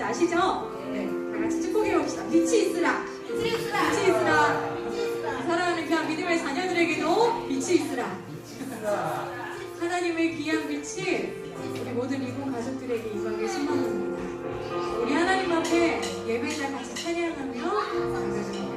뭔지 아시죠? 네, 다 같이 축복해 봅시다. 빛이 있으라. 빛이 있으라. 사랑하는 귀한 믿음의 자녀들에게도 빛이 있으라. 하나님의 귀한 빛이 우리 모든 이국 가족들에게 임하길 소망합니다. 우리 하나님 앞에 예배자 같이 찬양하며 나가도록 하겠습니다.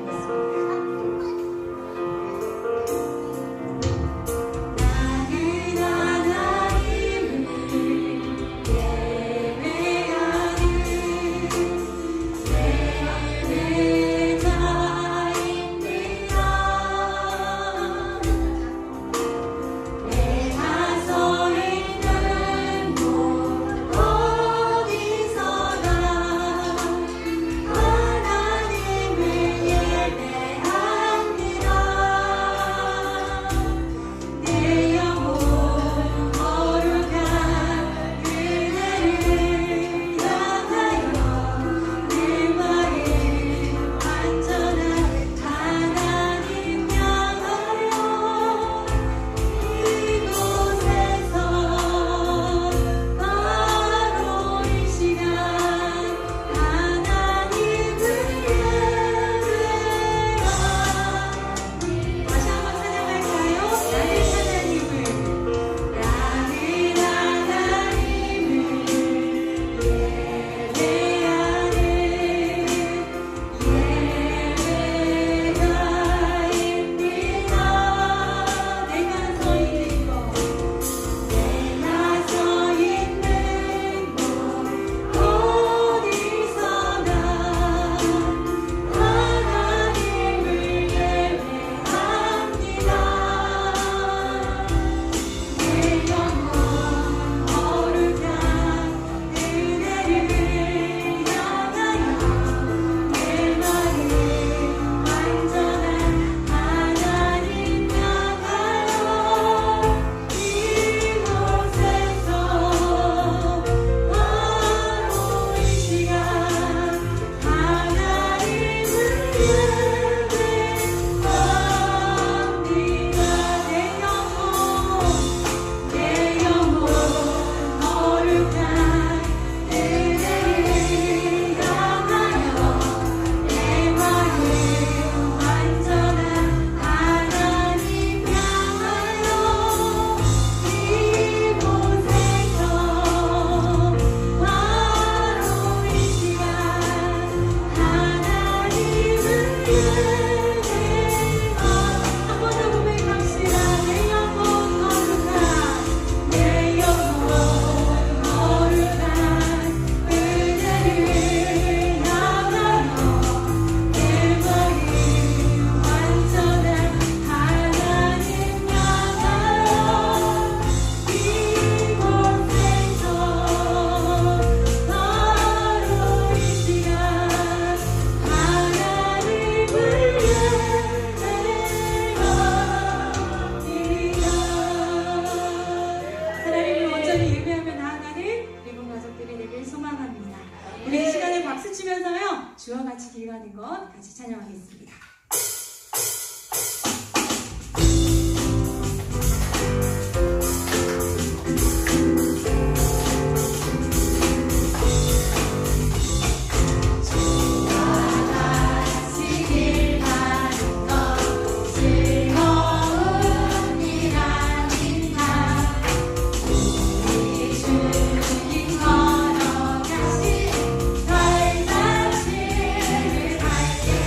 우리 이 시간에 박수 치면서요, 주와 같이 길 가는 것 같이 찬양하겠습니다.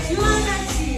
주와 같이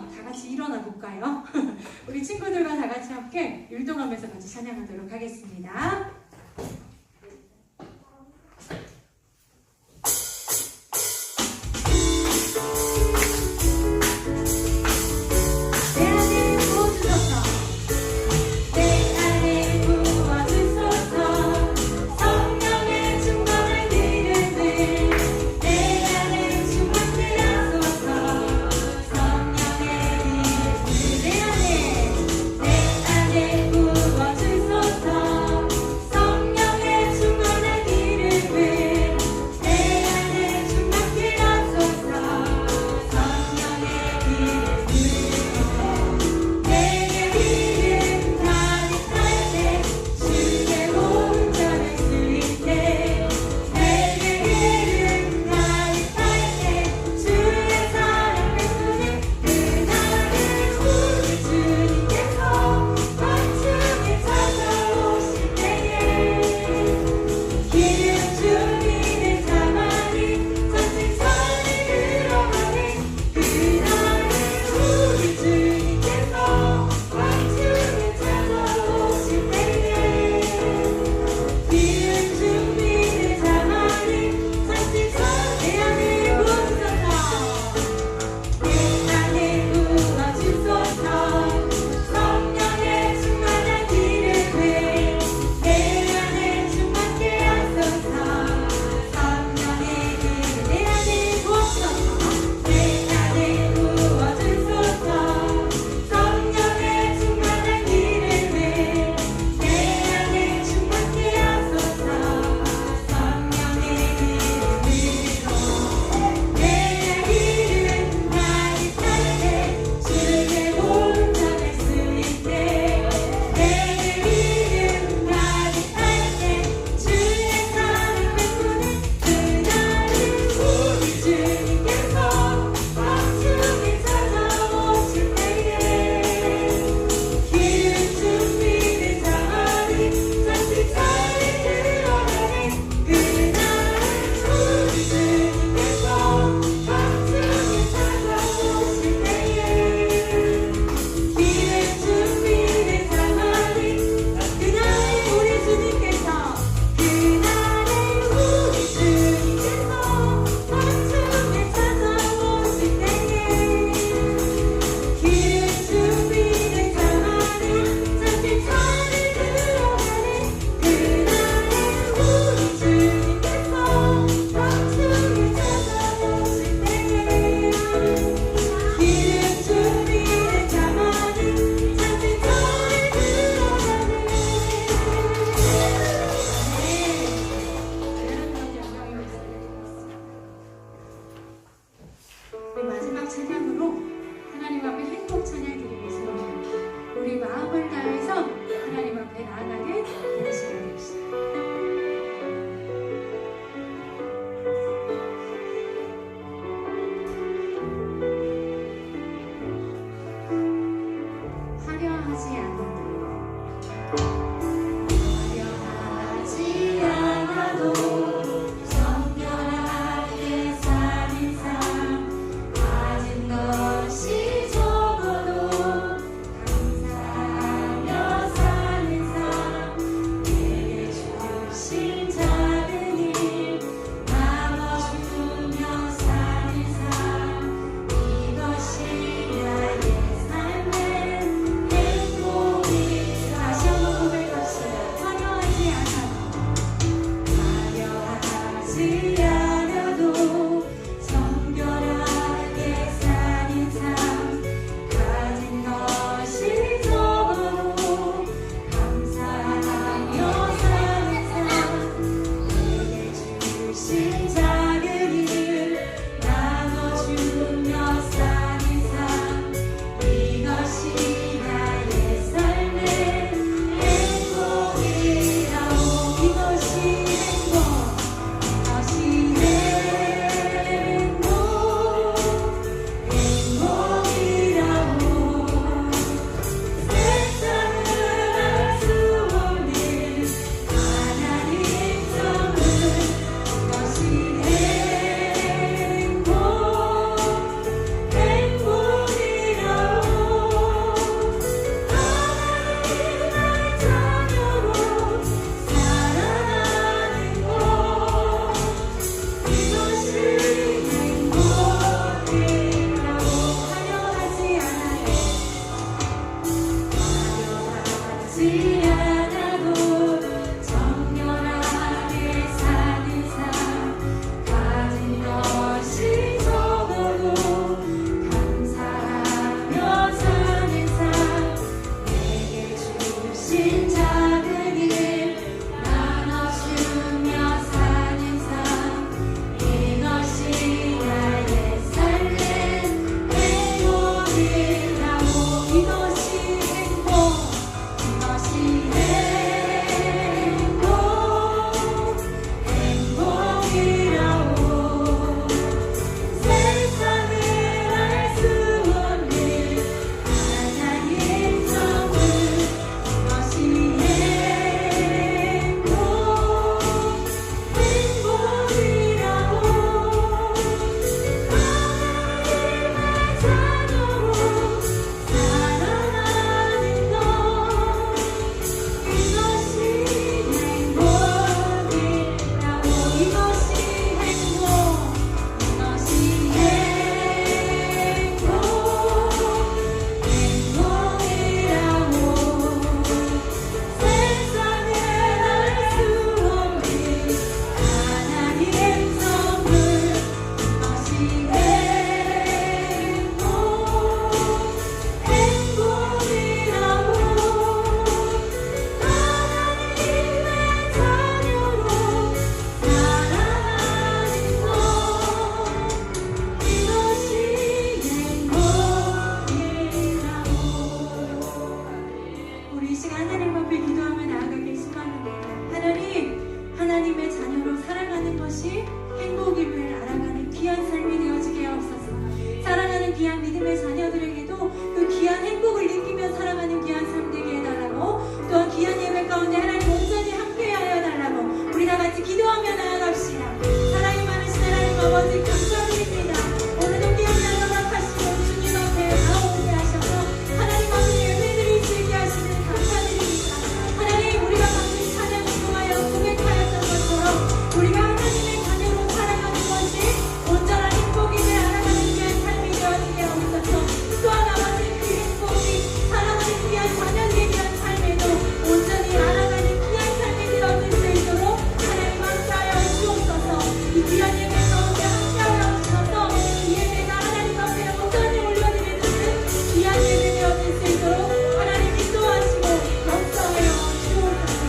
다 같이 일어나 볼까요? 우리 친구들과 다 같이 함께 율동하면서 같이 찬양하도록 하겠습니다. 귀한 믿음의 자녀들에게도 그 귀한 행복을 느끼며 살아가는 귀한 삶 되게 해달라고, 또한 귀한 예배 가운데 하나님 온전히 함께하여 달라고 우리 다 같이 기도하며 나아갑시다. 사랑이 많으신 하나님 아버지 감사드립니다. 오늘도 깨어나 허락하시고 주님 앞에 나오게 하셔서 하나님 아버지 예배드릴 수 있게 하시는 감사드립니다. 하나님, 우리가 방금 찬양을 통하여 고백하였던 것처럼 우리가 하나님의 자녀로 살아가는 것이 온전한 행복임을 알아가는 귀한 삶이 되어지게 하옵소서. 또한 아버지 그 행복이 살아가는 귀한 자녀들의 귀한 삶에도 온전히 알아가는 귀한 삶이 되어질 수 있도록 하나님 함께하여 주옵소서. 이 귀한 예배 가운데 함께하여 주셔서 이 예배가 하나님 앞에 온전히 올려드리는 귀한 예배 되어질 수 있도록 하나님 인도하시고 역사하여 주옵소서.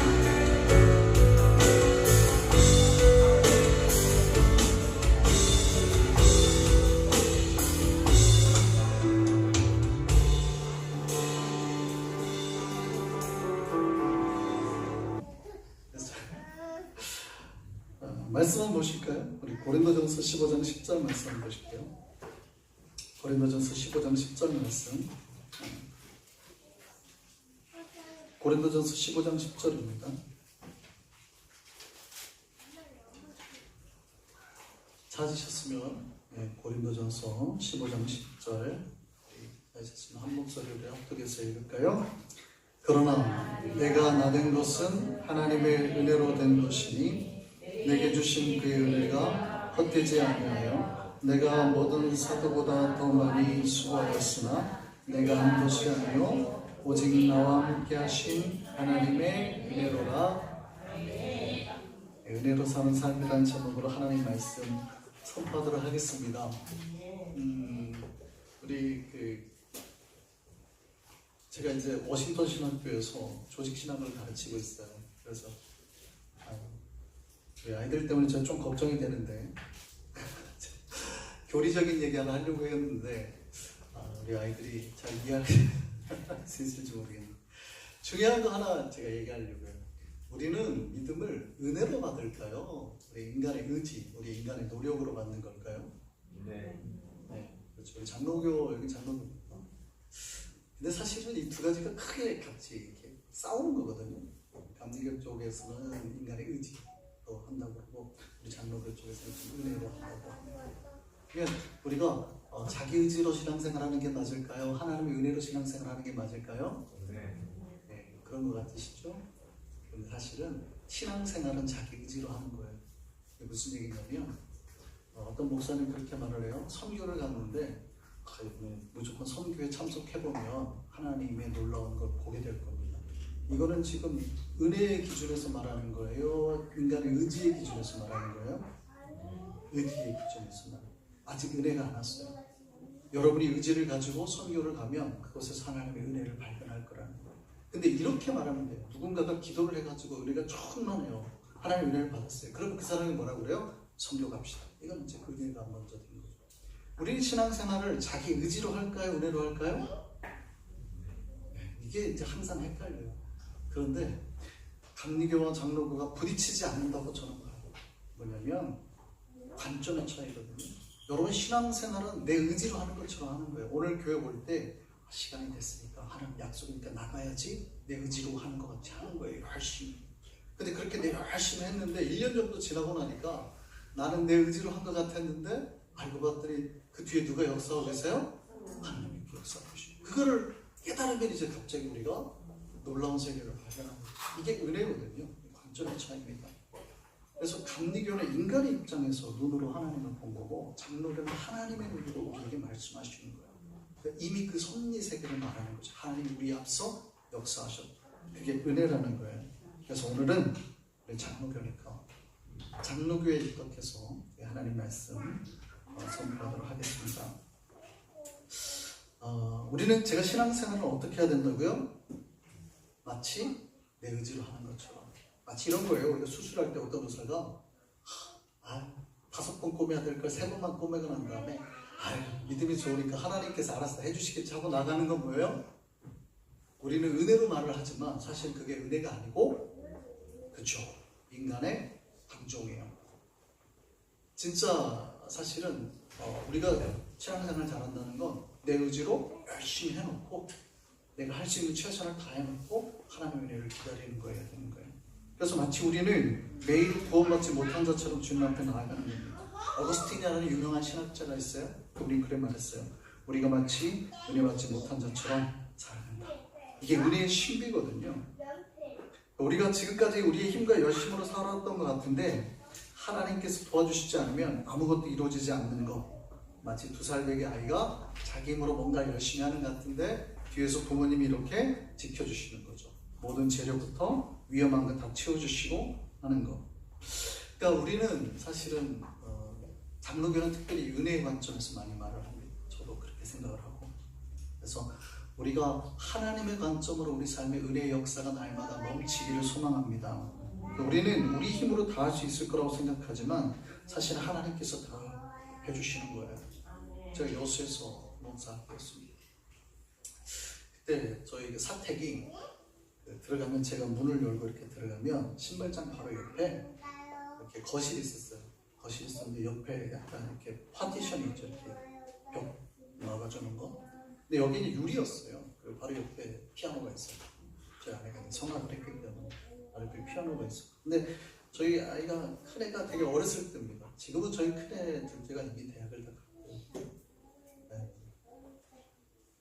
말씀 한번 보실까요? 우리 고린도전서 15장 10절 말씀 한번 보실게요. 고린도전서 15장 10절 말씀. 고린도전서 15장 10절입니다. 찾으셨으면 고린도전서 15장 10절 찾으셨으면 한 목소리로 합독해서 읽을까요? 그러나 내가 나된 것은 하나님의 은혜로 된 것이니 내게 주신 그의 은혜가 헛되지 아니하여 내가 모든 사도보다 더 많이 수고하였으나 내가 한 것이 아니요 오직 나와 함께 하신 하나님의 은혜로라. 은혜로 사는 삶이라는 제목으로 하나님 말씀 선포하도록 하겠습니다. 제가 이제 워싱턴 신학교에서 조직 신학을 가르치고 있어요. 그래서 아이들 때문에 제가 좀 걱정이 되는데 교리적인 얘기 하나 하려고 했는데 우리 아이들이 잘 이해할 수 있을지 모르겠네요. 중요한 거 하나 제가 얘기하려고요. 우리는 믿음을 은혜로 받을까요? 우리 인간의 의지, 우리 인간의 노력으로 받는 걸까요? 네. 그렇죠. 우리 장로교, 여기 장로교입니다. 근데 사실은 이 두 가지가 크게 같이 이렇게 싸우는 거거든요. 감리교 쪽에서는 인간의 의지 또 한다고 하고 우리 장로교 쪽에서는 은혜로 한다고 합니다. 그러니까 우리가 자기 의지로 신앙생활하는 게 맞을까요? 하나님의 은혜로 신앙생활하는 게 맞을까요? 네, 그런 거 같으시죠? 근데 사실은 신앙생활은 자기 의지로 하는 거예요. 이게 무슨 얘기냐면 어떤 목사님 그렇게 말을 해요. 선교를 갔는데 무조건 선교에 참석해보면 하나님의 놀라운 걸 보게 될 겁니다. 이거는 지금 은혜의 기준에서 말하는 거예요? 인간의 의지의 기준에서 말하는 거예요? 의지의 기준에서 말하는 거예요. 아직 은혜가 안 왔어요. 여러분이 의지를 가지고 선교를 가면 그곳에서 하나님의 은혜를 발견할 거라는 거예요. 근데 이렇게 말하면 돼요. 누군가가 기도를 해가지고 은혜가 충만해요. 하나님의 은혜를 받았어요. 그러면 그 사람이 뭐라고 그래요? 선교 갑시다. 이건 이제 그 은혜가 먼저 된 거죠. 우리 신앙생활을 자기 의지로 할까요? 은혜로 할까요? 이게 이제 항상 헷갈려요. 그런데 감리교와 장로교가 부딪히지 않는다고 저는 봐요. 뭐냐면 관점의 차이거든요. 여러분 신앙생활은 내 의지로 하는 것처럼 하는 거예요. 오늘 교회 올 때 시간이 됐으니까 하나님 약속이니까 나가야지 내 의지로 하는 것 같이 하는 거예요. 열심히. 근데 그렇게 내가 열심히 했는데 1년 정도 지나고 나니까 나는 내 의지로 한 것 같았는데 알고 봤더니 그 뒤에 누가 역사하고 계세요? 하나님이 역사하고 계시고 그거를 깨달으면 이제 갑자기 우리가 놀라운 세계를 발견하는 거죠. 이게 은혜거든요. 관점의 차이입니다. 그래서 감리교는 인간의 입장에서 눈으로 하나님을 본 거고 장로교는 하나님의 눈으로 우리에게 말씀하시는 거예요. 그러니까 이미 그 섭리 세계를 말하는 거죠. 하나님 우리 앞서 역사하셨다. 그게 은혜라는 거예요. 그래서 오늘은 우리 장로교니까 장로교에 입각해서 하나님 말씀 선포하도록 하겠습니다. 우리는 제가 신앙생활을 어떻게 해야 된다고요? 마치 내 의지로 하는 것처럼. 마치 이런 거예요. 우리가 수술할 때 어떤 의사가 5번 꼬매야 될 걸 3번만 꼬매고 난 다음에 믿음이 좋으니까 하나님께서 알아서 해주시겠지 하고 나가는 건 뭐예요? 우리는 은혜로 말을 하지만 사실 그게 은혜가 아니고 그쵸 인간의 방종이에요. 진짜 사실은 우리가 신앙생활 잘한다는 건 내 의지로 열심히 해놓고 내가 할 수 있는 최선을 다해놓고 하나님의 은혜를 기다리는 거여야 되는 거예요. 그래서 마치 우리는 매일 구원받지 못한 자처럼 주님 앞에 나아가는 겁니다. 어거스틴이라는 유명한 신학자가 있어요. 그분이 그래 말했어요. 우리가 마치 은혜 받지 못한 자처럼 살아간다. 이게 은혜의 신비거든요. 우리가 지금까지 우리의 힘과 열심으로 살아왔던 것 같은데 하나님께서 도와주시지 않으면 아무것도 이루어지지 않는 것. 마치 2살 되기 아이가 자기 힘으로 뭔가 열심히 하는 것 같은데 뒤에서 부모님이 이렇게 지켜주시는 거죠. 모든 재료부터 위험한 거 다 치워주시고 하는 거. 그러니까 우리는 사실은 장로교는 특별히 은혜의 관점에서 많이 말을 합니다. 저도 그렇게 생각을 하고. 그래서 우리가 하나님의 관점으로 우리 삶의 은혜의 역사가 날마다 넘치기를 소망합니다. 우리는 우리 힘으로 다 할 수 있을 거라고 생각하지만 사실 하나님께서 다 해주시는 거예요. 제가 여수에서 농사했습니다. 그때 저희 사택이 들어가면 제가 문을 열고 이렇게 들어가면 신발장 바로 옆에 이렇게 거실이 있었어요. 거실이 있었는데 옆에 약간 이렇게 파티션이 있죠. 이렇게 벽 막아주는 거. 근데 여기는 유리였어요. 그리고 바로 옆에 피아노가 있어요. 저희 아내가 성악을 했기 때문에 바로 옆에 피아노가 있어요. 근데 저희 아이가 큰애가 되게 어렸을 때입니다. 지금은 저희 큰애 둘째가 이미 대학을 다 갔고. 네.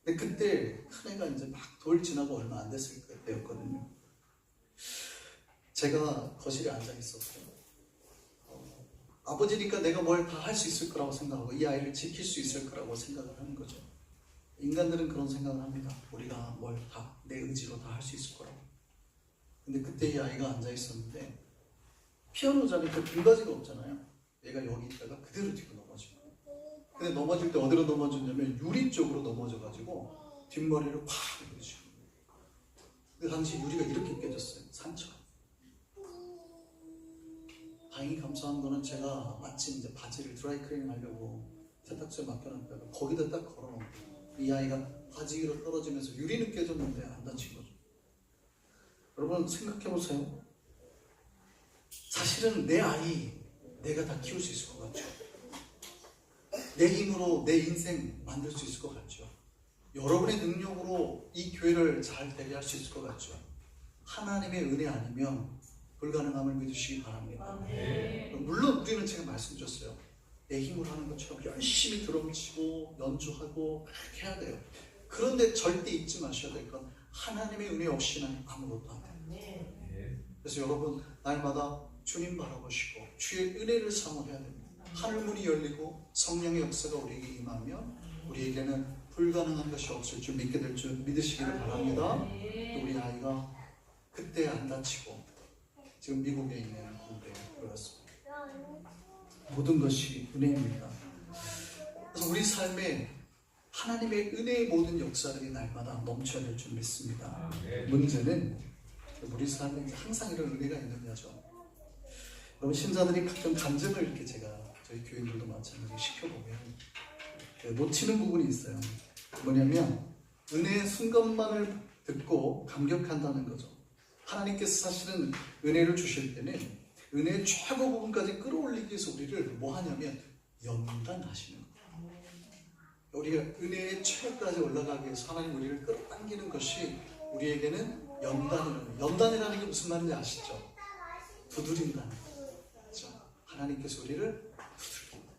근데 그때 큰애가 이제 막 돌 지나고 얼마 안 됐을 때였거든요. 제가 거실에 앉아 있었어요. 아버지니까 내가 뭘 다 할 수 있을 거라고 생각하고 이 아이를 지킬 수 있을 거라고 생각을 하는 거죠. 인간들은 그런 생각을 합니다. 우리가 뭘 다 내 의지로 다 할 수 있을 거라고. 근데 그때 이 아이가 앉아 있었는데 피아노 자리에 그 등받이가 없잖아요. 얘가 여기 있다가 그대로 뒤로 넘어지고. 근데 넘어질 때 어디로 넘어졌냐면 유리 쪽으로 넘어져가지고 뒷머리를 팍 부딪히고. 그 당시 유리가 이렇게 깨졌어요. 상처가. 다행히 감사한 거는 제가 마침 이제 바지를 드라이클리닝 하려고 세탁소에 맡겨놨다가 거기다 딱 걸어놓고 이 아이가 바지 위로 떨어지면서 유리는 깨졌는데 안 다친 거죠. 여러분 생각해보세요. 사실은 내 아이 내가 다 키울 수 있을 것 같죠. 내 힘으로 내 인생 만들 수 있을 것 같죠. 여러분의 능력으로 이 교회를 잘 되게 할 수 있을 것 같죠. 하나님의 은혜 아니면 불가능함을 믿으시기 바랍니다. 물론 우리는 제가 말씀드렸어요. 내 힘으로 하는 것처럼 열심히 드럼 치고 연주하고 그렇게 해야 돼요. 그런데 절대 잊지 마셔야 될 건 하나님의 은혜 없이는 아무것도 안 돼요. 그래서 여러분 날마다 주님 바라보시고 주의 은혜를 사모해야 됩니다. 하늘문이 열리고 성령의 역사가 우리에게 임하면 우리에게는 불가능한 것이 없을 줄 믿게 될 줄 믿으시기를 바랍니다. 또 우리 아이가 그때 안 다치고 지금 미국에 있는 군대에 들어갔습니다. 모든 것이 은혜입니다. 그래서 우리 삶에 하나님의 은혜의 모든 역사들이 날마다 넘쳐야 될 줄 믿습니다. 문제는 우리 삶에 항상 이런 은혜가 있느냐죠. 여러분 신자들이 가끔 간증을 이렇게 제가 저희 교인들도 마찬가지로 시켜보면 놓치는 부분이 있어요. 뭐냐면 은혜의 순간만을 듣고 감격한다는 거죠. 하나님께서 사실은 은혜를 주실 때는 은혜의 최고 부분까지 끌어올리기 위해서 우리를 뭐 하냐면 연단하시는 거예요. 우리가 은혜의 최고까지 올라가기 위해서 하나님 우리를 끌어당기는 것이 우리에게는 연단이라는 게 무슨 말인지 아시죠? 두드린다는 거예요. 그렇죠? 하나님께서 우리를 두드립니다.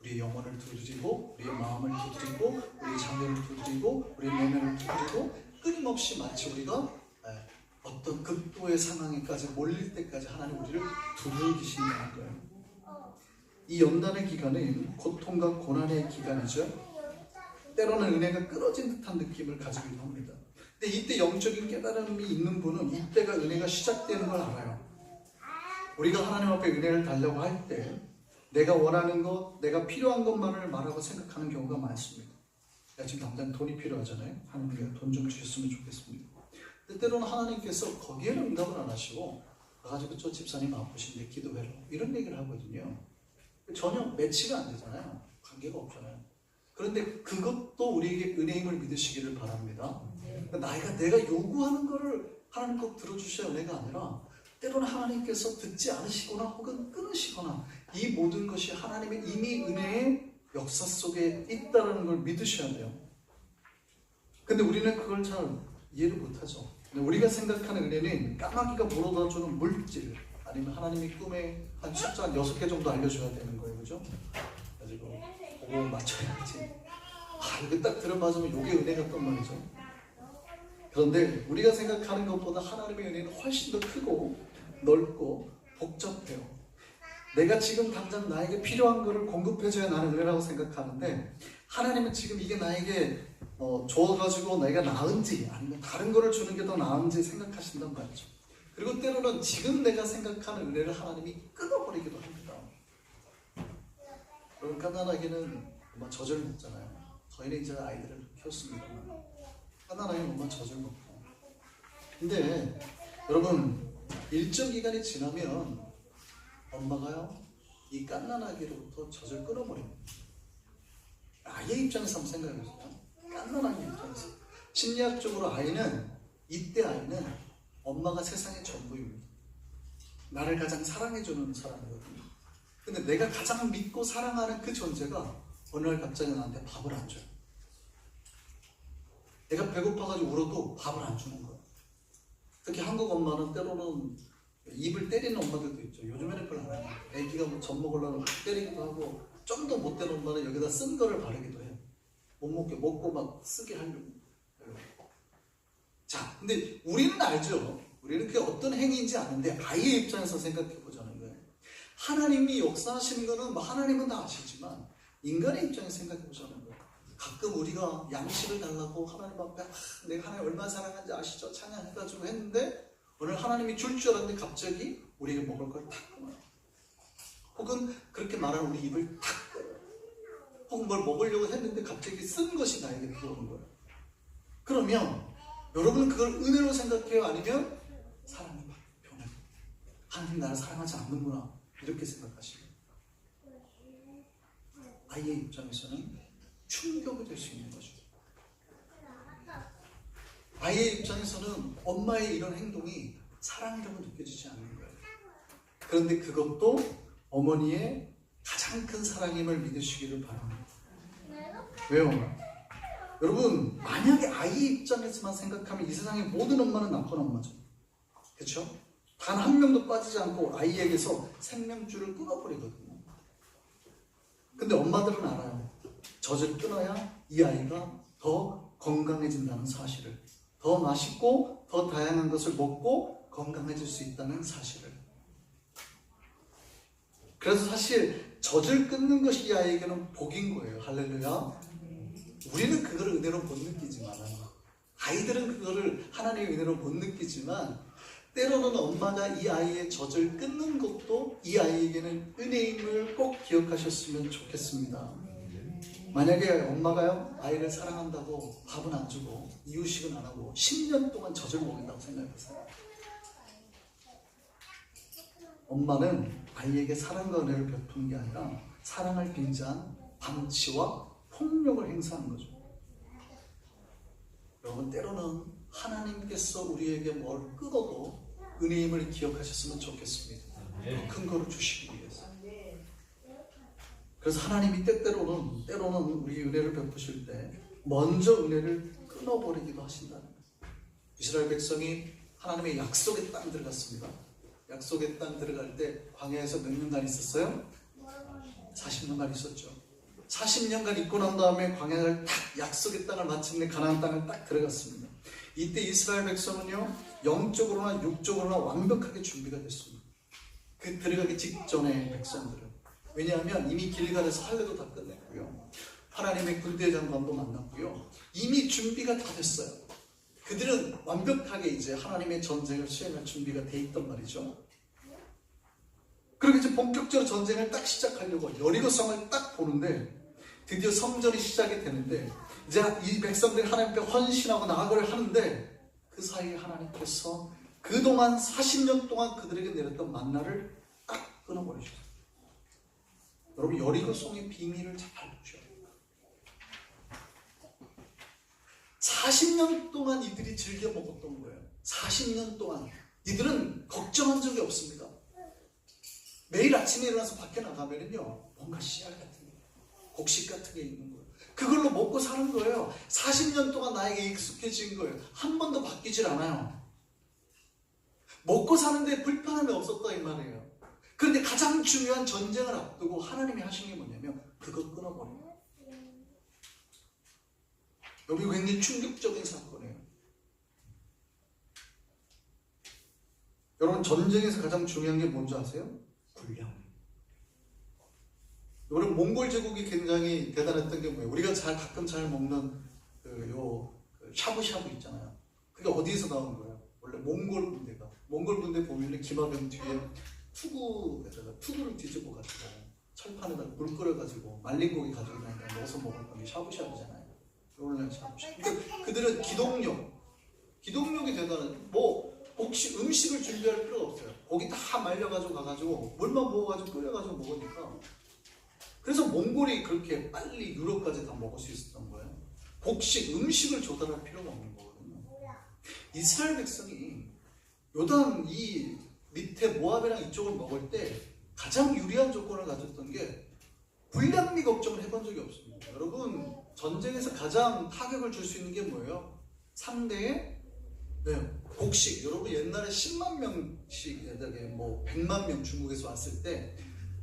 우리의 영혼을 두드리고 우리의 마음을 두드리고 우리의 자녀를 두드리고 우리의 내면을 두드리고 끊임없이 마치 우리가 어떤 극도의 상황에까지 몰릴 때까지 하나님 우리를 두들기신다는 거예요. 이 연단의 기간은 고통과 고난의 기간이죠. 때로는 은혜가 끊어진 듯한 느낌을 가지기도 합니다. 근데 이때 영적인 깨달음이 있는 분은 이때가 은혜가 시작되는 걸 알아요. 우리가 하나님 앞에 은혜를 달라고 할 때 내가 원하는 것, 내가 필요한 것만을 말하고 생각하는 경우가 많습니다. 지금 당장 돈이 필요하잖아요. 하나님께 돈 좀 주셨으면 좋겠습니다. 때로는 하나님께서 거기에는 응답을 안 하시고 가가지고 저 집사님 아프신데 기도해라 이런 얘기를 하거든요. 전혀 매치가 안 되잖아요. 관계가 없잖아요. 그런데 그것도 우리에게 은혜임을 믿으시기를 바랍니다. 그러니까 내가 요구하는 거를 하나님 꼭 들어주셔야 은혜가 아니라 때로는 하나님께서 듣지 않으시거나 혹은 끊으시거나 이 모든 것이 하나님의 이미 은혜의 역사 속에 있다는 걸 믿으셔야 돼요. 근데 우리는 그걸 잘 이해를 못하죠. 우리가 생각하는 은혜는 까마귀가 물어다주는 물질, 아니면 하나님이 꿈에 한 숫자 한 6개 정도 알려줘야 되는 거예요. 그죠? 가지고 그거 맞춰야지. 이거 딱 들어맞으면 이게 은혜 같단 말이죠. 그런데 우리가 생각하는 것보다 하나님의 은혜는 훨씬 더 크고 넓고 복잡해요. 내가 지금 당장 나에게 필요한 것을 공급해줘야 나는 은혜라고 생각하는데, 하나님은 지금 이게 나에게 줘가지고 내가 나은지 아니면 다른 거를 주는 게 더 나은지 생각하신단 말이죠. 그리고 때로는 지금 내가 생각하는 은혜를 하나님이 끊어버리기도 합니다. 여러분, 갓난아기는 엄마 젖을 먹잖아요. 저희는 이제 아이들을 키웠습니다만 갓난아기는 엄마 젖을 먹고, 근데 여러분, 일정 기간이 지나면 엄마가요 이 갓난아기로부터 젖을 끊어버립니다. 아이의 입장에서 한번 생각해보세요. 갓난아기 입장에서 심리학적으로 이때 아이는 엄마가 세상의 전부입니다. 나를 가장 사랑해주는 사람이거든요. 근데 내가 가장 믿고 사랑하는 그 존재가 어느 날 갑자기 나한테 밥을 안 줘요. 내가 배고파가지고 울어도 밥을 안 주는 거예요. 특히 한국 엄마는 때로는 입을 때리는 엄마들도 있죠. 요즘에는 별로 안 해요. 애기가 뭐 젖 먹으려고 때리기도 하고, 좀 더 못된 엄마는 여기다 쓴 거를 바르기도 해요. 못 먹게 먹고 막 쓰게 하려고. 자, 근데 우리는 알죠. 우리는 그게 어떤 행위인지 아는데 아이의 입장에서 생각해 보자는 거예요. 하나님이 역사하시는 거는 뭐 하나님은 다 아시지만 인간의 입장에서 생각해 보자는 거예요. 가끔 우리가 양식을 달라고 하나님 앞에 내가 하나님 얼마나 사랑하는지 아시죠? 찬양해가지고 했는데 오늘 하나님이 줄 줄 알았는데 갑자기 우리가 먹을 걸 탁 끊어요. 혹은 그렇게 말하는 우리 입을 탁 끊어요. 혹은 뭘 먹으려고 했는데 갑자기 쓴 것이 나에게 들어오는 거예요. 그러면 여러분은 그걸 은혜로 생각해요? 아니면 사랑의 표현? 하나님 나를 사랑하지 않는구나 이렇게 생각하시면 아이의 입장에서는 충격이 될 수 있는 거죠. 아이의 입장에서는 엄마의 이런 행동이 사랑이라고 느껴지지 않는 거예요. 그런데 그것도 어머니의 가장 큰 사랑임을 믿으시기를 바랍니다. 왜요? 여러분, 만약에 아이의 입장에서만 생각하면 이 세상의 모든 엄마는 나쁜 엄마죠. 그렇죠? 단 한 명도 빠지지 않고 아이에게서 생명줄을 끊어버리거든요. 근데 엄마들은 알아요. 젖을 끊어야 이 아이가 더 건강해진다는 사실을, 더 맛있고 더 다양한 것을 먹고 건강해질 수 있다는 사실을. 그래서 사실 젖을 끊는 것이 이 아이에게는 복인 거예요. 할렐루야. 우리는 그걸 은혜로 못 느끼지만, 아이들은 그거를 하나님의 은혜로 못 느끼지만, 때로는 엄마가 이 아이의 젖을 끊는 것도 이 아이에게는 은혜임을 꼭 기억하셨으면 좋겠습니다. 만약에 엄마가요 아이를 사랑한다고 밥은 안 주고 이유식은 안 하고 10년 동안 젖을 먹인다고 생각해보세요. 엄마는 아이에게 사랑과 은혜를 베푸는 게 아니라 사랑을 빙자한 방치와 폭력을 행사하는 거죠. 여러분, 때로는 하나님께서 우리에게 뭘 끊어도 은혜임을 기억하셨으면 좋겠습니다. 더 큰 거를 주시기 위해서. 그래서 하나님이 때로는 우리 은혜를 베푸실 때 먼저 은혜를 끊어버리기도 하신다는 거예요. 이스라엘 백성이 하나님의 약속의 땅 들어갔습니다. 약속의 땅 들어갈 때 광야에서 몇 년간 있었어요? 40년간 있었죠. 40년간 있고 난 다음에 광야를 딱 약속의 땅을 마침내 가나안 땅을 딱 들어갔습니다. 이때 이스라엘 백성은요 영적으로나 육적으로나 완벽하게 준비가 됐습니다. 그 들어가기 직전에 백성들은. 왜냐하면 이미 길갈에서 할례도 다 끝냈고요. 하나님의 군대 장관도 만났고요. 이미 준비가 다 됐어요. 그들은 완벽하게 이제 하나님의 전쟁을 수행할 준비가 돼 있단 말이죠. 그리고 이제 본격적으로 전쟁을 딱 시작하려고 여리고성을 딱 보는데 드디어 성전이 시작이 되는데 이제 이 백성들이 하나님 앞에 헌신하고 나아가를 하는데 그 사이에 하나님께서 그동안 40년 동안 그들에게 내렸던 만나를 딱 끊어버리셨어요. 여러분, 여리고성의 비밀을 잘 보셔야 돼요. 40년 동안 이들이 즐겨 먹었던 거예요. 40년 동안 이들은 걱정한 적이 없습니다. 매일 아침에 일어나서 밖에 나가면은요 뭔가 씨알 같은 게, 곡식 같은 게 있는 거예요. 그걸로 먹고 사는 거예요. 40년 동안 나에게 익숙해진 거예요. 한 번도 바뀌질 않아요. 먹고 사는데 불편함이 없었다 이 말이에요. 그런데 가장 중요한 전쟁을 앞두고 하나님이 하신 게 뭐냐면 그것 끊어버려요. 여기 굉장히 충격적인 사건이에요. 여러분 전쟁에서 가장 중요한 게 뭔지 아세요? 군량. 여러분 몽골 제국이 굉장히 대단했던 게 뭐예요? 우리가 가끔 잘 먹는 그 샤브샤브 있잖아요. 그게 어디에서 나온 거예요? 원래 몽골 군대 보면 기마병 뒤에 투구를 뒤집어 가지고 철판에다 물 끓여가지고 말린 고기 가지고 다니까 넣어서 먹을 건게 샤브샤브잖아요. 원래 샤브샤브. 그러니까 그들은 기동력이 대단한 혹시 음식을 준비할 필요가 없어요. 고기 다 말려가지고 가가지고 물만 부어가지고 끓여가지고 먹으니까. 그래서 몽골이 그렇게 빨리 유럽까지 다 먹을 수 있었던 거예요. 음식을 조달할 필요가 없는 거거든요. 이스라엘 백성이 요단 이 밑에 모압이랑 이쪽을 먹을 때 가장 유리한 조건을 가졌던 게 불량미 걱정을 해본 적이 없습니다. 여러분 전쟁에서 가장 타격을 줄 수 있는 게 뭐예요? 상대의 곡식. 여러분 옛날에 10만 명씩 100만 명 중국에서 왔을 때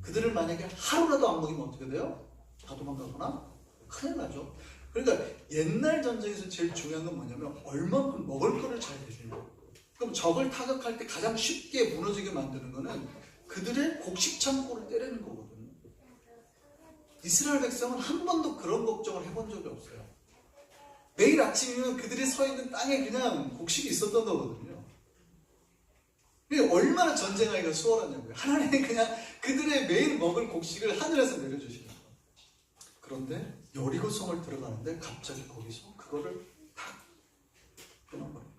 그들을 만약에 하루라도 안 먹이면 어떻게 돼요? 다 도망가거나 큰일 나죠. 그러니까 옛날 전쟁에서 제일 중요한 건 뭐냐면 얼마큼 먹을 거를 잘 해주냐. 그럼 적을 타격할 때 가장 쉽게 무너지게 만드는 거는 그들의 곡식 창고를 때리는 거거든요. 이스라엘 백성은 한 번도 그런 걱정을 해본 적이 없어요. 매일 아침이면 그들이 서 있는 땅에 그냥 곡식이 있었던 거거든요. 얼마나 전쟁하기가 수월하냐고요. 하나님이 그냥 그들의 매일 먹을 곡식을 하늘에서 내려주시는 거예요. 그런데 여리고성을 들어가는데 갑자기 거기서 그거를 탁 끊어버린 거예요.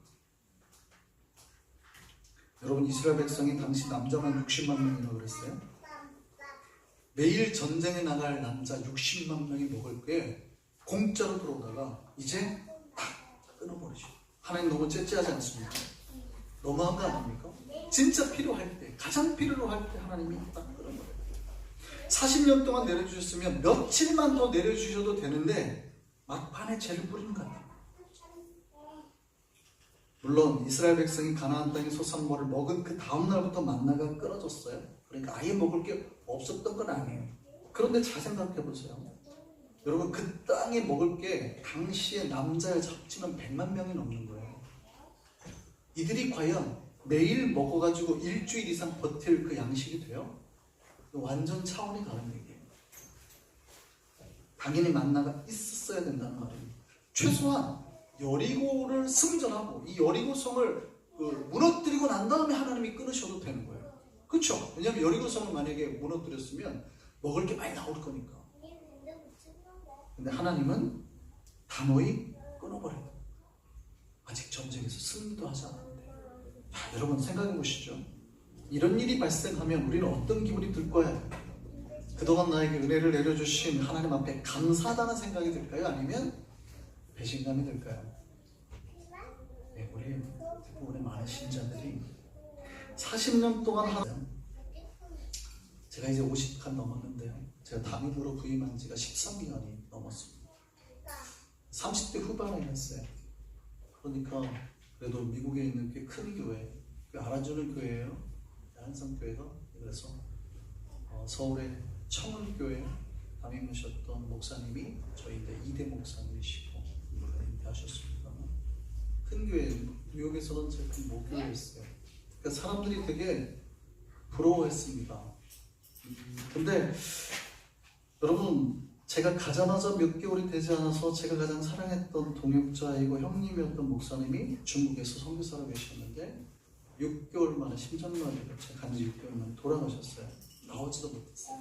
여러분 이스라엘 백성이 당시 남자만 60만 명이나 그랬어요. 매일 전쟁에 나갈 남자 60만 명이 먹을 게 공짜로 들어오다가 이제 탁 끊어버리죠. 하나님 너무 째째하지 않습니까? 너무한 거 아닙니까? 진짜 필요할 때, 가장 필요로 할 때 하나님이 딱 끊어버려요. 40년 동안 내려주셨으면 며칠만 더 내려주셔도 되는데 막판에 죄를 뿌리는 것 같아요. 물론 이스라엘 백성이 가나안 땅의 소산물을 먹은 그 다음날부터 만나가 끊어졌어요. 그러니까 아예 먹을 게 없었던 건 아니에요. 그런데 잘 생각해 보세요. 여러분 그 땅에 먹을 게 당시에 남자를 합치면 100만 명이 넘는 거예요. 이들이 과연 매일 먹어가지고 일주일 이상 버틸 그 양식이 돼요? 완전 차원이 다른 얘기예요. 당연히 만나가 있었어야 된다는 말이에요. 최소한 여리고를 승전하고 이 여리고성을 무너뜨리고 난 다음에 하나님이 끊으셔도 되는 거예요. 그렇죠? 왜냐하면 여리고성을 만약에 무너뜨렸으면 먹을 게 많이 나올 거니까. 근데 하나님은 단호히 끊어버려요. 아직 전쟁에서 승리도 하지 않았는데. 자, 여러분 생각해 보시죠. 이런 일이 발생하면 우리는 어떤 기분이 들 거예요? 그동안 나에게 은혜를 내려주신 하나님 앞에 감사하다는 생각이 들까요? 아니면 배신감이 들까요? 네, 우리 대부분의 많은 신자들이 40년 동안 제가 이제 50간 넘었는데요. 제가 담임으로 부임한 지가 13년이 넘었습니다. 30대 후반에 했어요. 그러니까 그래도 미국에 있는 꽤 큰 교회, 알아주는 교회예요. 한성교회가. 그래서 서울의 청울교회 담임하셨던 목사님이 저희 이대 목사님이시고 인도하셨습니다. 큰 교회, 뉴욕에서는 제가 큰 모교회였어요. 그러니까 사람들이 되게 부러워했습니다. 근데 여러분 제가 가자마자 몇 개월이 되지 않아서 제가 가장 사랑했던 동역자이고 형님이었던 목사님이 중국에서 선교사로 계셨는데 6개월 만에 심장마비로 제가 간지 6개월 만에 돌아가셨어요. 나오지도 못했어요.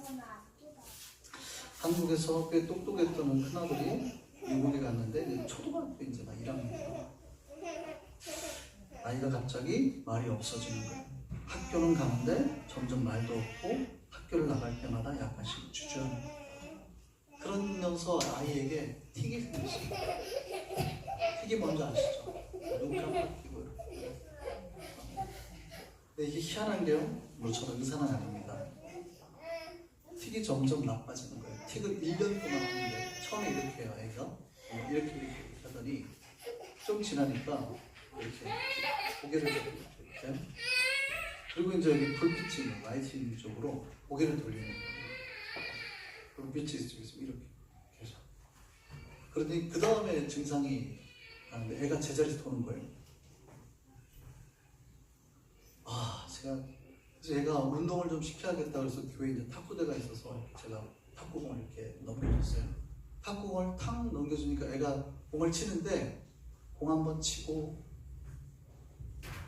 한국에서 꽤 똑똑했던 큰아들이 미국에 갔는데 초등학교 이제 막 1학년 아이가 갑자기 말이 없어지는 거예요. 학교는 가는데 점점 말도 없고 학교를 나갈 때마다 약간씩 주저하는. 그러면서 아이에게 틱이 생겼어요. 틱이 뭔지 아시죠? 눈 깜빡이고 이렇게. 근데 이게 희한한 게요. 물론 저는 의사는 아닙니다. 틱이 점점 나빠지는 거예요. 틱을 1년 동안 하는데 처음에 이렇게 해요. 애가 이렇게 하더니 좀 지나니까 이렇게 고개를 이렇게 그리고 이제 여기 불빛이 있는 라이팅 쪽으로 고개를 돌리는 거예요. 불빛이 쪽에서 이렇게 계속. 그러더니 그 다음에 증상이 나는데 애가 제자리에서 도는 거예요. 그래서 얘가 운동을 좀 시켜야겠다 그래서 교회에 이제 탁구대가 있어서 제가 탁구공을 이렇게 넘겨줬어요. 탁구공을 탁 넘겨주니까 애가 공을 치는데 공 한번 치고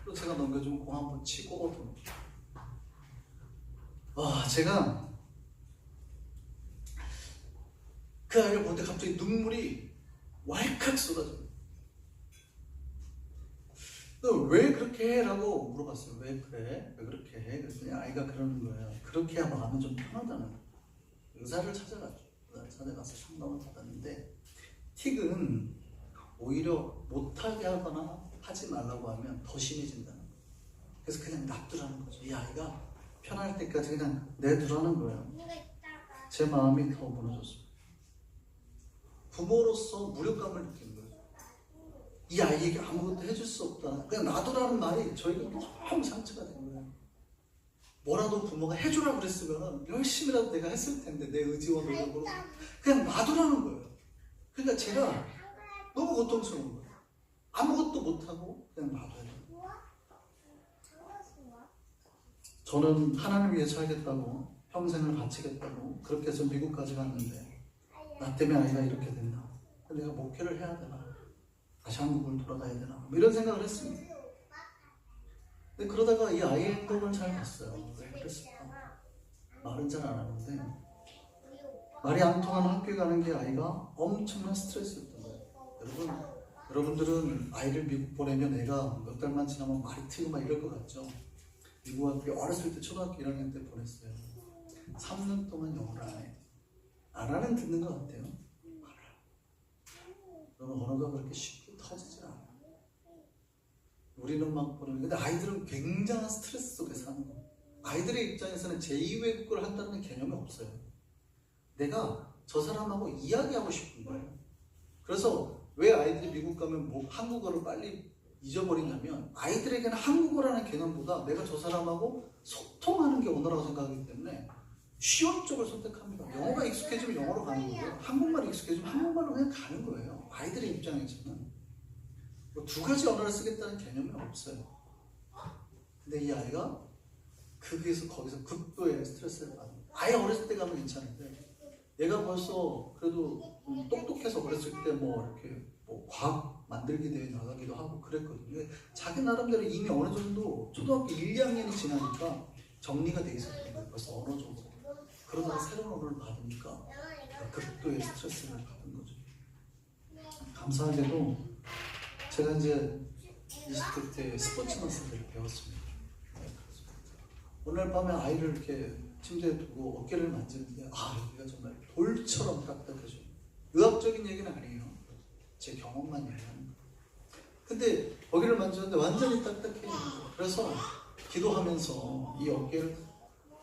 또 제가 넘겨주면 공 한번 치고 또 제가 그 아이를 보는데 갑자기 눈물이 왈칵 쏟아져요. 너 왜 그렇게 해? 라고 물어봤어요. 왜 그래? 왜 그렇게 해? 그랬더니 아이가 그러는 거예요. 그렇게 하면 좀 편하다는 거예요. 의사를 찾아가서 상담을 받았는데 틱은 오히려 못하게 하거나 하지 말라고 하면 더 심해진다는 거예요. 그래서 그냥 놔두라는 거죠. 이 아이가 편할 때까지 그냥 내두라는 거예요. 제 마음이 더 무너졌어요. 부모로서 무력감을 느낀 거예요. 이 아이에게 아무것도 해줄 수 없다. 그냥 놔두라는 말이 저희가 너무 상처가 된 거예요. 뭐라도 부모가 해주라고 그랬으면 열심히라도 내가 했을 텐데 내 의지와 노력으로 그냥 놔두라는 거예요. 그러니까 제가 너무 고통스러운 거예요. 아무것도 못하고 그냥 놔둬야 돼요. 저는 하나님을 위해 살겠다고 평생을 바치겠다고 그렇게 해서 미국까지 갔는데 나 때문에 아이가 이렇게 됐나? 내가 목회를 해야 되나? 다시 한국을 돌아가야 되나? 뭐 이런 생각을 했습니다. 근데 그러다가 이 아이의 행동을 잘 봤어요. 왜 그랬을까? 말은 잘 안 하는데 말이 안 통하는 학교에 가는 게 아이가 엄청난 스트레스였던 거예요. 여러분들은 아이를 미국 보내면 애가 몇 달만 지나면 말이 트이고 막 이럴 것 같죠? 미국 학교 어렸을 때 초등학교 1학년 때 보냈어요. 3년 동안 영어를 안 해요. 안 하는 듣는 것 같아요. 그러면 언어가 그렇게 쉽게 터지질 않아요. 우리는 막 보는 근데 아이들은 굉장한 스트레스 속에 사는 거예요. 아이들의 입장에서는 제2외국어를 한다는 개념이 없어요. 내가 저 사람하고 이야기하고 싶은 거예요. 그래서 왜 아이들이 미국 가면 뭐 한국어를 빨리 잊어버리냐면 아이들에게는 한국어라는 개념보다 내가 저 사람하고 소통하는 게 언어라고 생각하기 때문에 쉬운 쪽을 선택합니다. 영어가 익숙해지면 영어로 가는 거고요. 한국말이 익숙해지면 한국말로 그냥 가는 거예요. 아이들의 입장에서는 뭐 두 가지 언어를 쓰겠다는 개념이 없어요. 근데 이 아이가 거기서 극도의 스트레스를 받는 거예요. 아예 어렸을 때 가면 괜찮은데 얘가 벌써 그래도 똑똑해서 어렸을 때 뭐 이렇게 뭐 과학 만들기 대회 나가기도 하고 그랬거든요. 자기 나름대로 이미 어느 정도 초등학교 1, 2학년이 지나니까 정리가 돼 있었던 거예요. 벌써 언어적으로. 그러다가 새로운 언어를 받으니까 극도의 스트레스를 받은 거죠. 감사하게도 제가 이제 20대 때 스포츠 마스터를 배웠습니다. 오늘 밤에 아이를 이렇게 침대에 두고 어깨를 만지는데 여기가 정말 돌처럼 딱딱해져요. 의학적인 얘기는 아니에요. 제 경험만 얘기하는 거예요. 근데 거기를 만졌는데 완전히 딱딱해요. 그래서 기도하면서 이 어깨를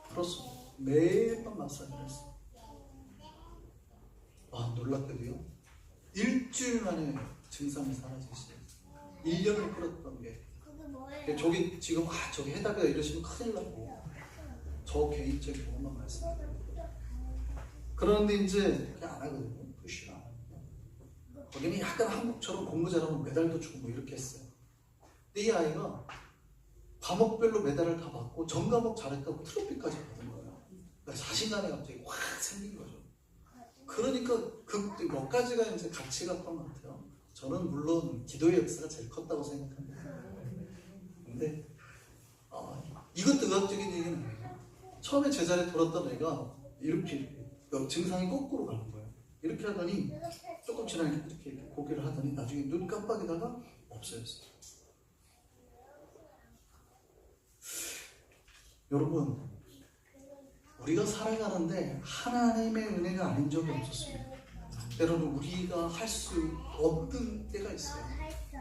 풀었어요. 매일 밤 마사지를 했어요. 놀랍게도요. 일주일 만에 증상이 사라지시죠. 1년을 끌었던 게. 저기 지금 저기 해답이다 이러시면 큰일 나고 저 개인적 경험만 말씀드립니다. 그런데 이제 그냥 안 하거든요. 푸시를 안 하거든요. 거기는 약간 한국처럼 공부 잘하면 메달도 주고 뭐 이렇게 했어요. 근데 이 아이가 과목별로 메달을 다 받고 전 과목 잘했다고 트로피까지 받은 거예요. 그러니까 자신감이 갑자기 확 생긴 거죠. 그러니까 그 몇 가지가 이제 같이 갔던 것 같아요. 저는 물론 기도의 역사가 제일 컸다고 생각합니다. 근데 이것도 의학적인 얘기는 아니에요. 처음에 제자리에 돌았던 애가 이렇게 증상이 거꾸로 가는 거예요. 이렇게 하더니 조금 지나니까 이렇게 고개를 하더니 나중에 눈 깜빡이다가 없어졌어요. 여러분, 우리가 살아가는데 하나님의 은혜가 아닌 적이 없었습니다. 때로는 우리가 할 수 없는 때가 있어요.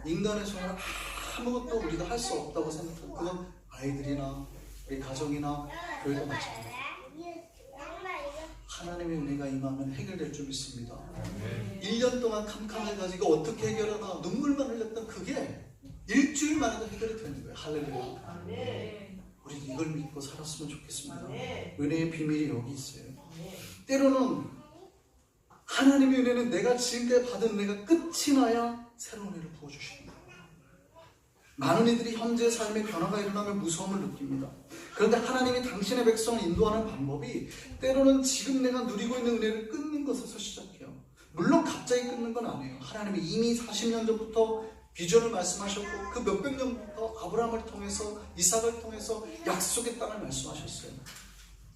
인간의 손으로 아무것도 우리가 할 수 없다고 생각하는 그건 아이들이나 우리 가정이나 교회도 마찬가지예요. 하나님의 은혜가 임하면 해결될 줄 믿습니다. 1년 동안 캄캄해가지고 어떻게 해결하나 눈물만 흘렸던 그게 일주일 만에도 해결이 되는 거예요. 할렐루야. 우리 이걸 믿고 살았으면 좋겠습니다. 은혜의 비밀이 여기 있어요. 때로는 하나님의 은혜는 내가 지금까지 받은 은혜가 끝이 나야 새로운 은혜를 부어주십니다. 많은 이들이 현재의 삶에 변화가 일어나면 무서움을 느낍니다. 그런데 하나님이 당신의 백성을 인도하는 방법이 때로는 지금 내가 누리고 있는 은혜를 끊는 것에서 시작해요. 물론 갑자기 끊는 건 아니에요. 하나님이 이미 40년 전부터 비전을 말씀하셨고 그 몇백 년부터 아브라함을 통해서 이삭을 통해서 약속의 땅을 말씀하셨어요.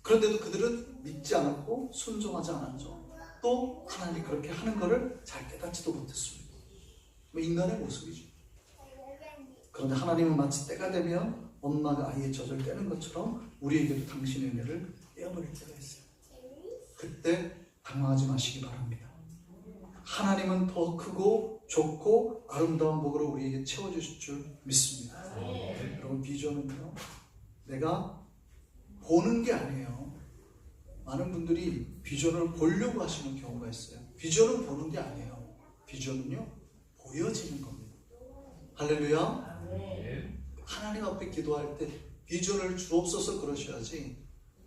그런데도 그들은 믿지 않았고 순종하지 않았죠. 또 하나님이 그렇게 하는 것을 잘 깨닫지도 못했습니다. 인간의 모습이죠. 그런데 하나님은 마치 때가 되면 엄마가 아이의 젖을 떼는 것처럼 우리에게도 당신의 은혜를 떼어버릴 때가 있어요. 그때 당황하지 마시기 바랍니다. 하나님은 더 크고 좋고 아름다운 복으로 우리에게 채워주실 줄 믿습니다. 여러분, 비전은요, 내가 보는 게 아니에요. 많은 분들이 비전을 보려고 하시는 경우가 있어요. 비전은 보는 게 아니에요. 비전은요, 보여지는 겁니다. 할렐루야. 하나님 앞에 기도할 때 비전을 주옵소서 그러셔야지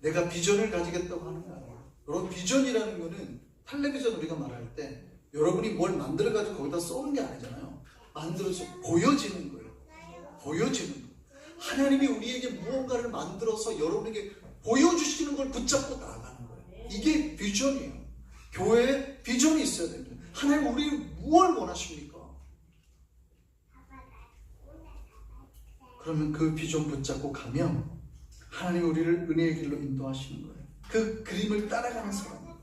내가 비전을 가지겠다고 하는 거 아니에요. 여러분, 비전이라는 거는 텔레비전 우리가 말할 때 여러분이 뭘 만들어가지고 거기다 쏘는 게 아니잖아요. 만들어서 보여지는 거예요. 보여지는 거예요. 하나님이 우리에게 무언가를 만들어서 여러분에게 보여주시는 걸 붙잡고 나아가는 거예요. 이게 비전이에요. 교회에 비전이 있어야 됩니다. 하나님 우리 무엇을 원하십니까? 그러면 그 비전 붙잡고 가면 하나님이 우리를 은혜의 길로 인도하시는 거예요. 그 그림을 따라가는 사람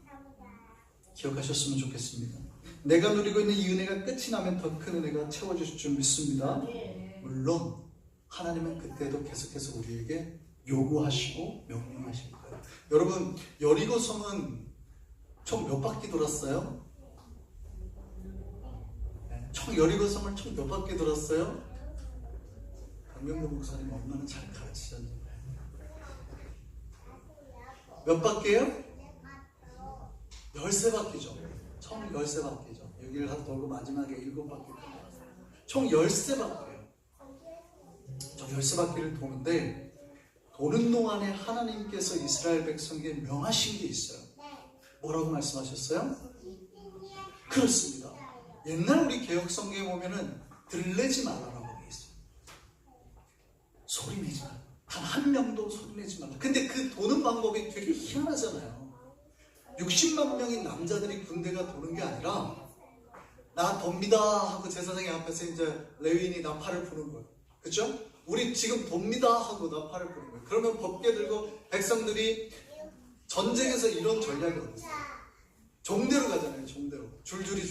기억하셨으면 좋겠습니다. 내가 누리고 있는 이 은혜가 끝이 나면 더 큰 은혜가 채워주실 줄 믿습니다. 물론 하나님은 그때도 계속해서 우리에게 요구하시고 명령하실 거예요. 여러분, 여리고성은 총 몇 바퀴 돌았어요? 총 여리고성을 총 몇 바퀴 돌았어요? 강명도 목사님 엄마는 잘 가르치셨는데 몇 바퀴예요? 13바퀴죠. 총 13바퀴죠. 여기를 다 돌고 마지막에 7바퀴 총 13바퀴예요. 저 13바퀴를 도는데 도는 동안에 하나님께서 이스라엘 백성에게 명하신 게 있어요. 뭐라고 말씀하셨어요? 그렇습니다. 옛날 우리 개혁 성경에 보면은 들레지 말라라고 되어 있어요. 소리 내지 말라. 단 한 명도 소리 내지 말라. 근데 그 도는 방법이 되게 희한하잖아요. 60만 명의 남자들이 군대가 도는 게 아니라 나 돕니다 하고 제사장의 앞에서 이제 레위인이 나팔을 부는 거예요. 그렇죠? 우리 지금 돕니다 하고 나팔을 부는 거예요. 그러면 법궤 들고 백성들이 전쟁에서 이런 전략이 어딨어요? 종대로 가잖아요. 종대로. 줄줄이.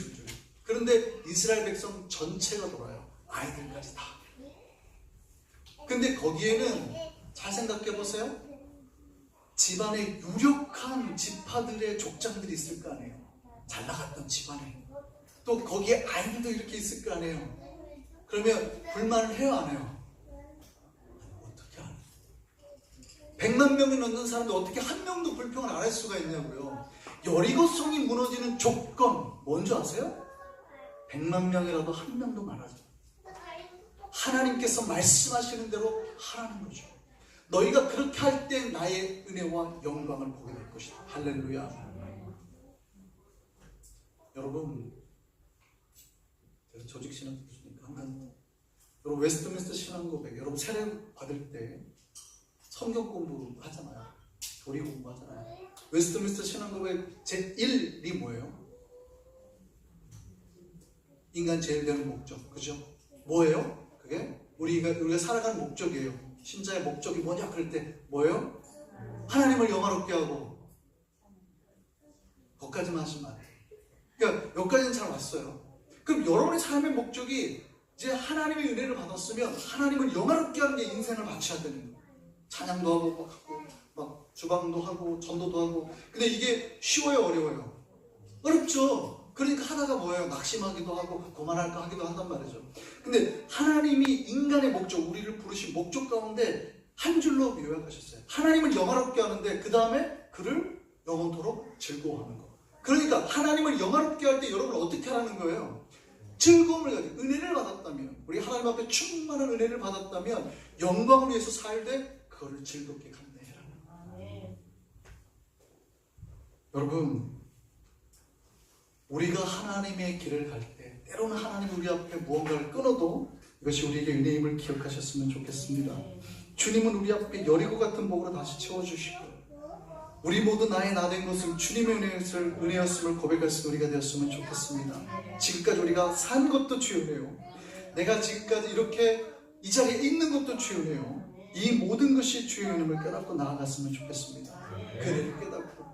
그런데 이스라엘 백성 전체가 돌아요. 아이들까지 다. 근데 거기에는 잘 생각해 보세요. 집안에 유력한 지파들의 족장들이 있을 거 아니에요. 잘 나갔던 집안에. 또 거기에 아이들도 이렇게 있을 거 아니에요. 그러면 불만을 해요, 안 해요? 어떻게 안 해요? 100만 명이 넘는 사람도 어떻게 한 명도 불평을 안 할 수가 있냐고요. 여리고성이 무너지는 조건 뭔지 아세요? 100만 명이라도 한 명도 말하죠. 하나님께서 말씀하시는 대로 하라는 거죠. 너희가 그렇게 할 때 나의 은혜와 영광을 보게 될 것이다. 할렐루야. 여러분, 제가 조직 신학 교수니까 항상 여러분 웨스트민스터 신앙고백 여러분 세례 받을 때 성경 공부 하잖아요. 교리 공부하잖아요. 웨스트민스터 신앙고백 제1이 뭐예요? 인간 제일 되는 목적, 그죠? 뭐예요? 그게 우리가 살아가는 목적이에요. 신자의 목적이 뭐냐 그럴 때 뭐예요? 하나님을 영화롭게 하고 거기까지만 하시면 안 돼요. 그러니까 여기까지는 잘 왔어요. 그럼 여러분의 삶의 목적이 이제 하나님의 은혜를 받았으면 하나님을 영화롭게 하는 게 인생을 바쳐야 되는 거예요. 찬양도 하고 막 주방도 하고 전도도 하고. 근데 이게 쉬워요, 어려워요? 어렵죠. 그러니까 하다가 뭐예요? 낙심하기도 하고 그만할까 하기도 한단 말이죠. 근데 하나님이 인간의 목적, 우리를 부르신 목적 가운데 한 줄로 요약하셨어요. 하나님을 영화롭게 하는데 그 다음에 그를 영원토록 즐거워하는 것. 그러니까 하나님을 영화롭게 할 때 여러분 어떻게 하라는 거예요? 즐거움을 가지고 은혜를 받았다면, 우리 하나님 앞에 충만한 은혜를 받았다면 영광을 위해서 살되 그거를 즐겁게 감내해라. 여러분, 우리가 하나님의 길을 갈 때 때로는 하나님이 우리 앞에 무언가를 끊어도 이것이 우리에게 은혜임을 기억하셨으면 좋겠습니다. 주님은 우리 앞에 여리고 같은 복으로 다시 채워주시고, 우리 모두 나의 나 된 것을 주님의 은혜였음을 고백할 수 있는 우리가 되었으면 좋겠습니다. 지금까지 우리가 산 것도 주의 은혜요, 내가 지금까지 이렇게 이 자리에 있는 것도 주의 은혜요, 이 모든 것이 주의 은혜임을 깨닫고 나아갔으면 좋겠습니다. 그 은혜를 깨닫고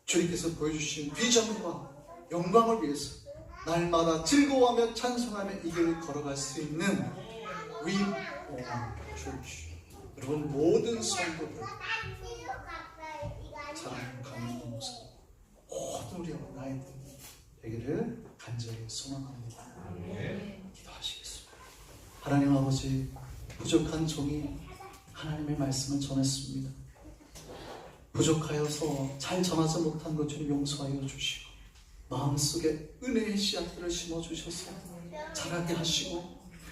주님께서 보여주신 비전과 영광을 위해서 날마다 즐거워하며 찬송하며 이 길을 걸어갈 수 있는 We Are Church. 여러분 모든 성도들, 사랑하는 강민호 목사, 모든 우리 나의 되기를 간절히 소망합니다. 기도하시겠습니다. 하나님 아버지, 부족한 종이 하나님의 말씀을 전했습니다. 부족하여서 잘 전하지 못한 것 주님 용서하여 주시고, 마음속에 은혜의 씨앗들을 심어주셔서 자라게 하시고,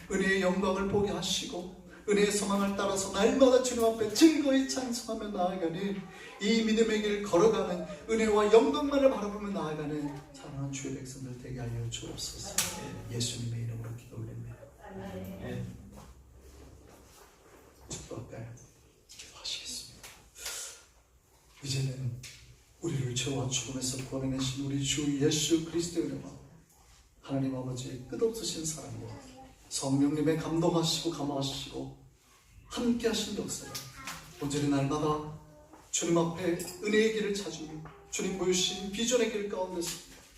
은혜의 영광을 보게 하시고, 은혜의 소망을 따라서 날마다 주님 앞에 즐거이 찬송하며 나아가는 이 믿음의 길 걸어가는, 은혜와 영광만을 바라보며 나아가는 사랑하는 주의 백성들 되게 하여 주옵소서. 예수님의 이름으로 기도 올립니다. 축복할까요? 기도하시겠습니다. 이제는 우리를 죄와 죽음에서 구원해내신 우리 주 예수 그리스도의 은혜와 하나님 아버지의 끝없으신 사랑과 성령님의 감동하시고 감화하시고 함께 하신 역사가 온전히 날마다 주님 앞에 은혜의 길을 찾으며 주님 보여주신 비전의 길 가운데서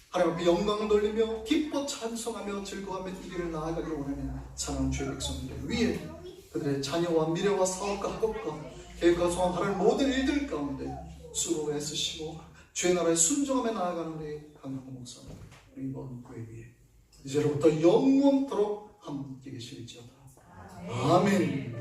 하나님 앞에 영광을 돌리며 기뻐 찬송하며 즐거워하며 이 길을 나아가기를 원하는 사랑하는 주의 백성들 위에 그들의 자녀와 미래와 사업과 학업과 계획과 소망 바라는 모든 일들 가운데 수고 애쓰시고 주의 나라에 순종하며 나아가는 우리 강영호 목사님, 우리 이번 교회 위에 이제로부터 영원토록 함께 계실지어다. 아멘.